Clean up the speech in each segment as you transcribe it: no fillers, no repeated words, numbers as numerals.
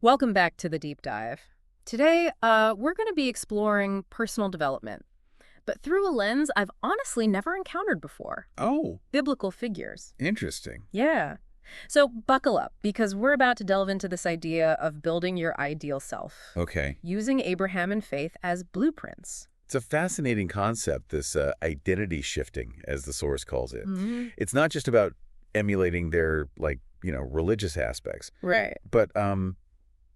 Welcome back to the deep dive. Today, we're going to be exploring personal development, but through a lens I've honestly never encountered before. Oh, Biblical figures. interesting. Yeah. So buckle up, because we're about to delve into this idea of building your ideal self, Okay. using Abraham and faith as blueprints. It's a fascinating concept, this identity shifting, as the source calls it. Hmm. It's not just about emulating their, religious aspects, Right. but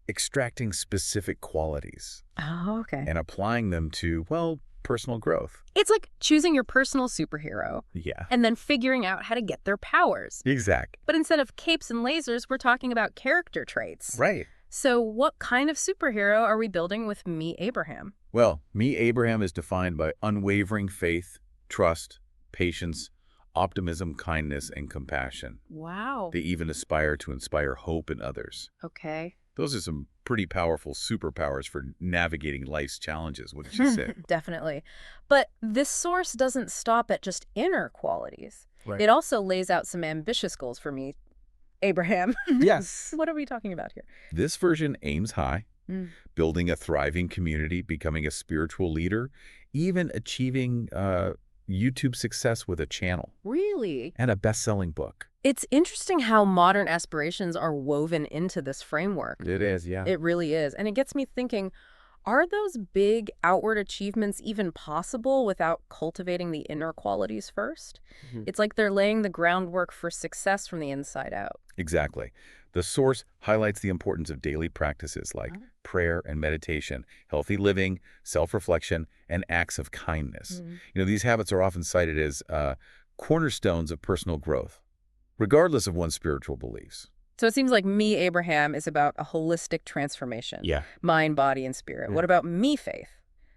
extracting specific qualities Oh, okay. and applying them to, well, personal growth. It's like choosing your personal superhero Yeah, and then figuring out how to get their powers. exact. But instead of capes and lasers, we're talking about character traits. Right. So what kind of superhero are we building with Me, Abraham? Well, me, Abraham, is defined by unwavering faith, trust, patience, optimism, kindness, and compassion. Wow. They even aspire to inspire hope in others. Okay. Those are some pretty powerful superpowers for navigating life's challenges, wouldn't you say? Definitely. But this source doesn't stop at just inner qualities. Right. It also lays out some ambitious goals for Me, Abraham. Yes. What are we talking about here? This version aims high, Mm. building a thriving community, becoming a spiritual leader, even achieving YouTube success with a channel Really? and a best-selling book. It's interesting how modern aspirations are woven into this framework. It is, yeah. It really is. And it gets me thinking, are those big outward achievements even possible without cultivating the inner qualities first? Mhm. It's like they're laying the groundwork for success from the inside out. Exactly. The source highlights the importance of daily practices like Oh. prayer and meditation, healthy living, self-reflection, and acts of kindness. Mm. These habits are often cited as cornerstones of personal growth, regardless of one's spiritual beliefs. So it seems like Me, Abraham is about a holistic transformation. Yeah. Mind, body, and spirit. Yeah. What about Me, Faith?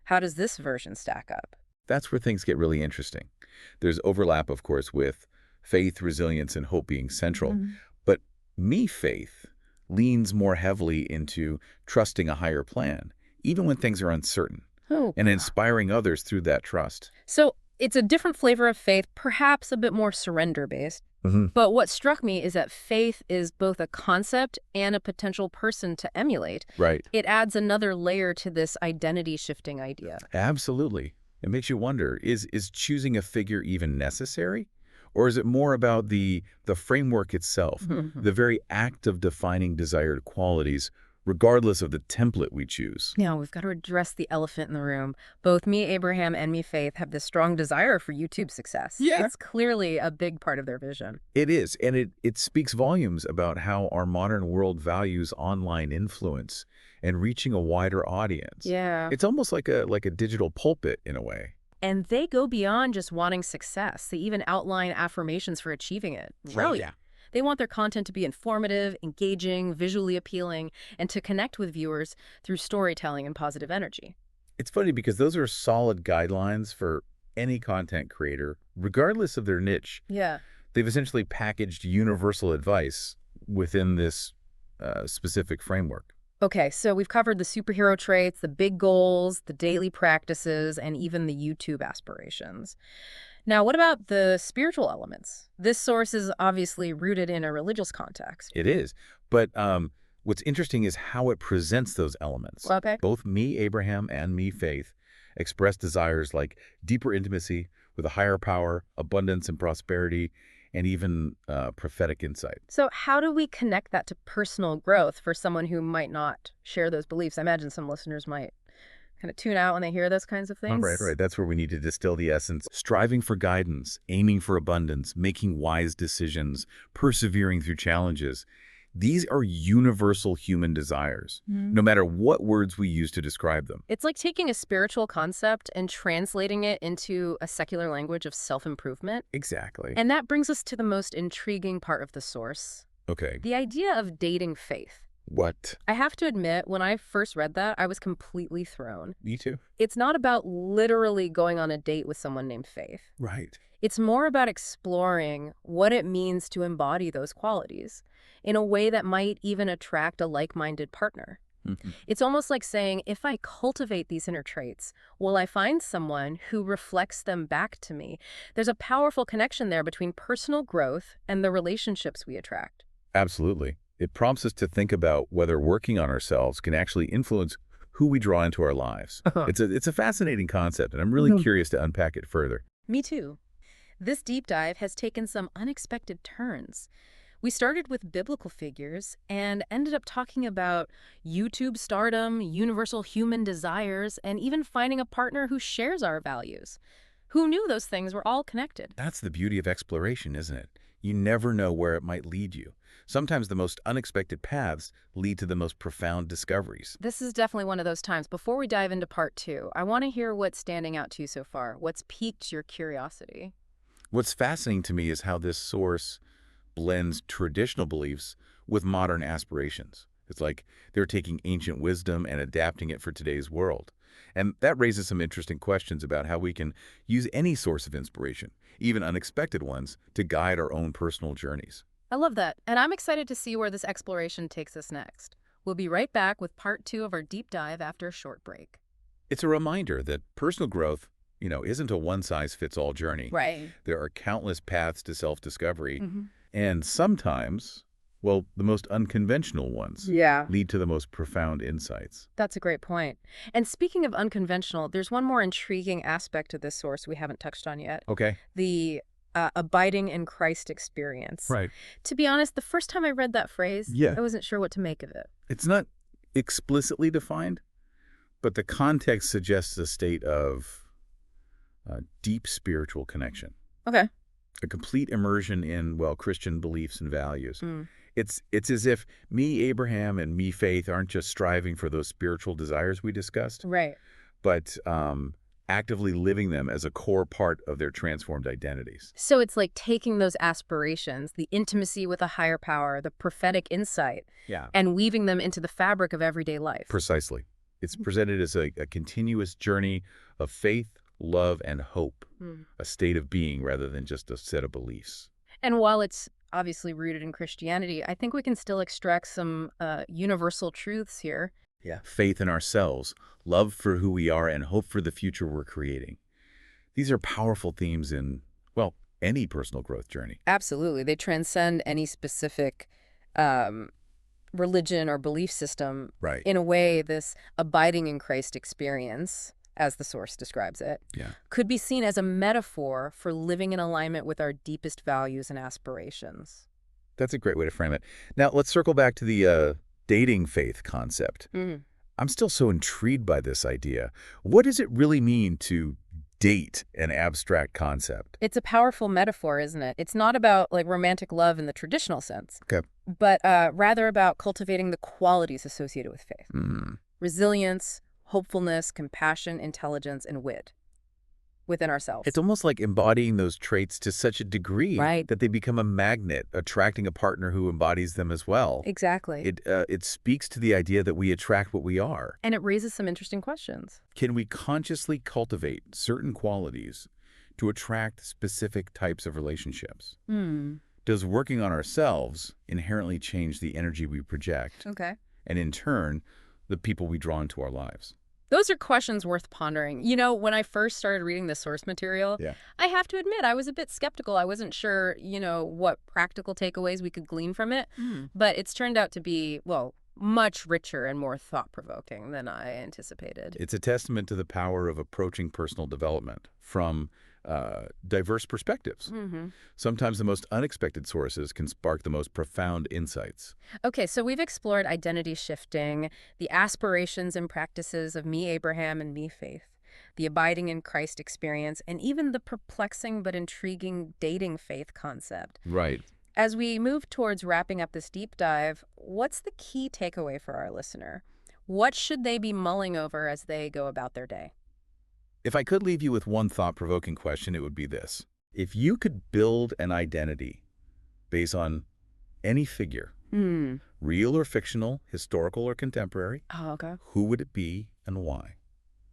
How does this version stack up? That's where things get really interesting. There's overlap, of course, with faith, resilience, and hope being central. Mhm. But me, faith, leans more heavily into trusting a higher plan, even when things are uncertain, Oh. and inspiring others through that trust. So it's a different flavor of faith, perhaps a bit more surrender-based. But what struck me is that faith is both a concept and a potential person to emulate. Right. It adds another layer to this identity-shifting idea. Absolutely. It makes you wonder, is choosing a figure even necessary? Or is it more about the framework itself, the very act of defining desired qualities, regardless of the template we choose? Now, we've got to address the elephant in the room. Both Me, Abraham, and Me, Faith have this strong desire for YouTube success. Yeah. It's clearly a big part of their vision. It is, and it speaks volumes about how our modern world values online influence and reaching a wider audience. Yeah. It's almost like a digital pulpit in a way. And they go beyond just wanting success. They even outline affirmations for achieving it. Brilliant. They want their content to be informative, engaging, visually appealing, and to connect with viewers through storytelling and positive energy. It's funny because those are solid guidelines for any content creator, regardless of their niche. Yeah. They've essentially packaged universal advice within this specific framework. Okay, so we've covered the superhero traits, the big goals, the daily practices, and even the YouTube aspirations. Now, what about the spiritual elements? This source is obviously rooted in a religious context. It is. But what's interesting is how it presents those elements. Okay. Both me, Abraham, and me, Faith, express desires like deeper intimacy with a higher power, abundance and prosperity, and even prophetic insight. So how do we connect that to personal growth for someone who might not share those beliefs? I imagine some listeners might kind of tune out when they hear those kinds of things. Right. That's where we need to distill the essence. Striving for guidance, aiming for abundance, making wise decisions, persevering through challenges. These are universal human desires, no matter what words we use to describe them. It's like taking a spiritual concept and translating it into a secular language of self-improvement. Exactly. And that brings us to the most intriguing part of the source, Okay. the idea of dating faith. What? I have to admit, when I first read that, I was completely thrown. Me too. It's not about literally going on a date with someone named Faith. Right. It's more about exploring what it means to embody those qualities in a way that might even attract a like-minded partner. It's almost like saying, if I cultivate these inner traits, will I find someone who reflects them back to me? There's a powerful connection there between personal growth and the relationships we attract. Absolutely. It prompts us to think about whether working on ourselves can actually influence who we draw into our lives. It's a fascinating concept, and I'm really curious to unpack it further. Me too. This deep dive has taken some unexpected turns. We started with biblical figures and ended up talking about YouTube stardom, universal human desires, and even finding a partner who shares our values. Who knew those things were all connected? That's the beauty of exploration, isn't it? You never know where it might lead you. Sometimes the most unexpected paths lead to the most profound discoveries. This is definitely one of those times. Before we dive into part 2, I want to hear what's standing out to you so far. What's piqued your curiosity? What's fascinating to me is how this source blends traditional beliefs with modern aspirations. It's like they're taking ancient wisdom and adapting it for today's world. And that raises some interesting questions about how we can use any source of inspiration, even unexpected ones, to guide our own personal journeys. I love that, and I'm excited to see where this exploration takes us next. We'll be right back with part 2 of our deep dive after a short break. It's a reminder that personal growth, isn't a one-size-fits-all journey. Right. There are countless paths to self-discovery, and sometimes, well, the most unconventional ones lead to the most profound insights. That's a great point. And speaking of unconventional, there's one more intriguing aspect of this source we haven't touched on yet. Okay. The abiding in Christ experience. Right. To be honest, the first time I read that phrase, Yeah. I wasn't sure what to make of it. It's not explicitly defined, but the context suggests a state of deep spiritual connection. Okay. A complete immersion in, well, Christian beliefs and values. It's as if me, Abraham, and me, Faith, aren't just striving for those spiritual desires we discussed, Right. but actively living them as a core part of their transformed identities. So it's like taking those aspirations, the intimacy with a higher power, the prophetic insight, Yeah. and weaving them into the fabric of everyday life. Precisely. It's presented as a continuous journey of faith, love, and hope, a state of being rather than just a set of beliefs. And while it's obviously rooted in Christianity, I think we can still extract some universal truths here. Yeah. Faith in ourselves, love for who we are, and hope for the future we're creating. These are powerful themes in, well, any personal growth journey. Absolutely. They transcend any specific religion or belief system. Right. In a way, this abiding in Christ experience, as the source describes it, could be seen as a metaphor for living in alignment with our deepest values and aspirations. That's a great way to frame it. Now, let's circle back to the dating faith concept. I'm still so intrigued by this idea. What does it really mean to date an abstract concept? It's a powerful metaphor, isn't it? It's not about like romantic love in the traditional sense, Okay. but rather about cultivating the qualities associated with faith. Resilience, hopefulness, compassion, intelligence, and wit within ourselves. It's almost like embodying those traits to such a degree that they become a magnet, attracting a partner who embodies them as well. Exactly. It speaks to the idea that we attract what we are. And it raises some interesting questions. Can we consciously cultivate certain qualities to attract specific types of relationships? Does working on ourselves inherently change the energy we project? Okay. And in turn, the people we draw into our lives? Those are questions worth pondering. You know, when I first started reading the source material, I have to admit I was a bit skeptical. I wasn't sure, what practical takeaways we could glean from it. But it's turned out to be, well, much richer and more thought-provoking than I anticipated. It's a testament to the power of approaching personal development from diverse perspectives. Sometimes the most unexpected sources can spark the most profound insights. Okay, so we've explored identity shifting, the aspirations and practices of me, Abraham, and me, Faith, the abiding in Christ experience, and even the perplexing but intriguing dating faith concept. Right. As we move towards wrapping up this deep dive, what's the key takeaway for our listener? What should they be mulling over as they go about their day? If I could leave you with one thought-provoking question, it would be this. If you could build an identity based on any figure, real or fictional, historical or contemporary, who would it be and why?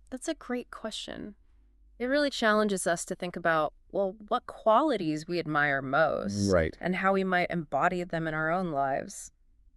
That's a great question. It really challenges us to think about, well, what qualities we admire most. Right. And how we might embody them in our own lives.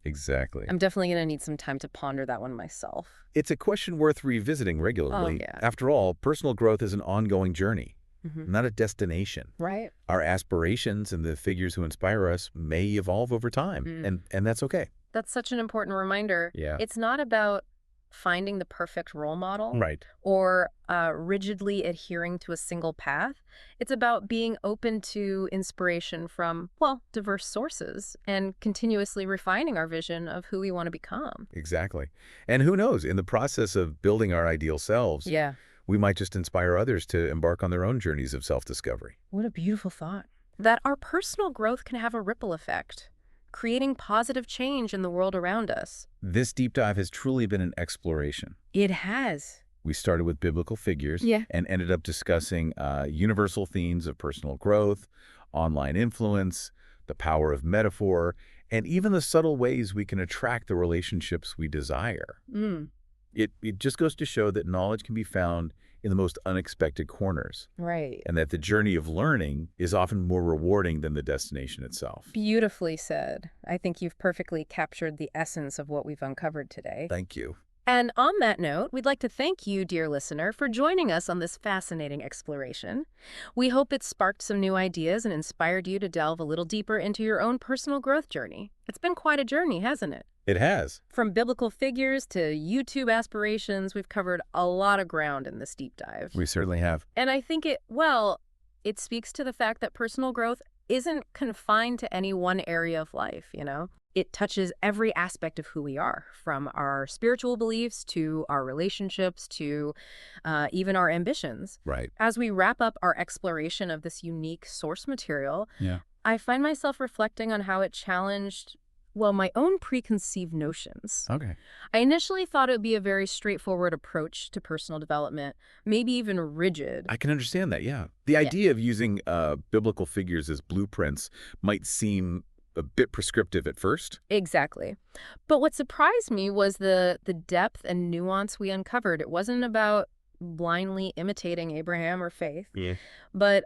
Exactly. I'm definitely going to need some time to ponder that one myself. It's a question worth revisiting regularly. Oh, yeah. After all, personal growth is an ongoing journey. not a destination. Right. Our aspirations and the figures who inspire us may evolve over time, and that's okay. That's such an important reminder. Yeah. It's not about finding the perfect role model Right. or rigidly adhering to a single path. It's about being open to inspiration from, well, diverse sources and continuously refining our vision of who we want to become. Exactly. And who knows, in the process of building our ideal selves, Yeah. we might just inspire others to embark on their own journeys of self-discovery. What a beautiful thought. That our personal growth can have a ripple effect, creating positive change in the world around us. This deep dive has truly been an exploration. It has. We started with biblical figures Yeah. and ended up discussing universal themes of personal growth, online influence, the power of metaphor, and even the subtle ways we can attract the relationships we desire. It just goes to show that knowledge can be found in the most unexpected corners, Right. and that the journey of learning is often more rewarding than the destination itself. Beautifully said. I think you've perfectly captured the essence of what we've uncovered today. Thank you. And on that note, we'd like to thank you, dear listener, for joining us on this fascinating exploration. We hope it sparked some new ideas and inspired you to delve a little deeper into your own personal growth journey. It's been quite a journey, hasn't it? It has. From biblical figures to YouTube aspirations, we've covered a lot of ground in this deep dive. We certainly have. And I think it speaks to the fact that personal growth isn't confined to any one area of life, you know? It touches every aspect of who we are, from our spiritual beliefs to our relationships to even our ambitions. Right. As we wrap up our exploration of this unique source material, Yeah. I find myself reflecting on how it challenged, well, my own preconceived notions. Okay. I initially thought it would be a very straightforward approach to personal development, maybe even rigid. I can understand that, yeah. The idea of using biblical figures as blueprints might seem a bit prescriptive at first. Exactly. But what surprised me was the depth and nuance we uncovered. It wasn't about blindly imitating Abraham or faith, but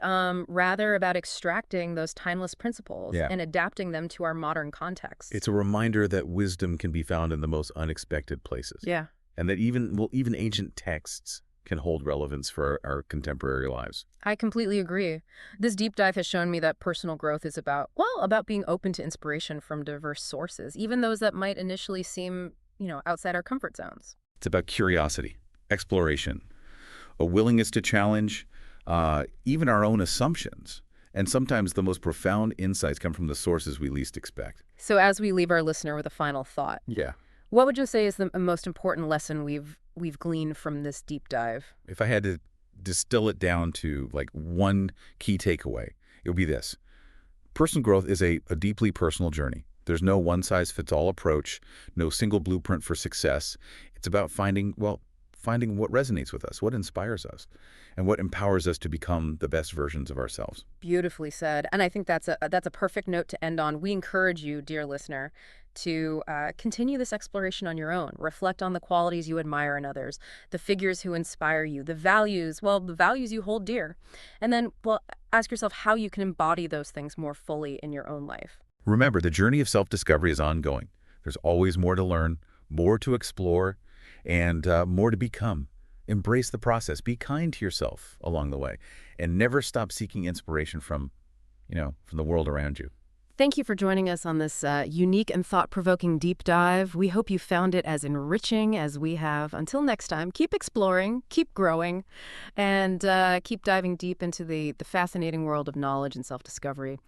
rather about extracting those timeless principles and adapting them to our modern context. It's a reminder that wisdom can be found in the most unexpected places. Yeah. And that even ancient texts can hold relevance for our contemporary lives. I completely agree. This deep dive has shown me that personal growth is about being open to inspiration from diverse sources, even those that might initially seem, outside our comfort zones. It's about curiosity, exploration, a willingness to challenge even our own assumptions. And sometimes the most profound insights come from the sources we least expect. So as we leave our listener with a final thought, what would you say is the most important lesson we've gleaned from this deep dive? If I had to distill it down to like one key takeaway, it would be this. Personal growth is a deeply personal journey. There's no one-size-fits-all approach, no single blueprint for success. It's about finding what resonates with us, what inspires us, and what empowers us to become the best versions of ourselves. Beautifully said. And I think that's a perfect note to end on. We encourage you, dear listener, to continue this exploration on your own. Reflect on the qualities you admire in others, the figures who inspire you, the values you hold dear. And then, ask yourself how you can embody those things more fully in your own life. Remember, the journey of self-discovery is ongoing. There's always more to learn, more to explore, and more to become. Embrace the process. Be kind to yourself along the way, and never stop seeking inspiration from the world around you. Thank you for joining us on this unique and thought-provoking deep dive. We hope you found it as enriching as we have. Until next time, keep exploring, keep growing, and keep diving deep into the fascinating world of knowledge and self-discovery.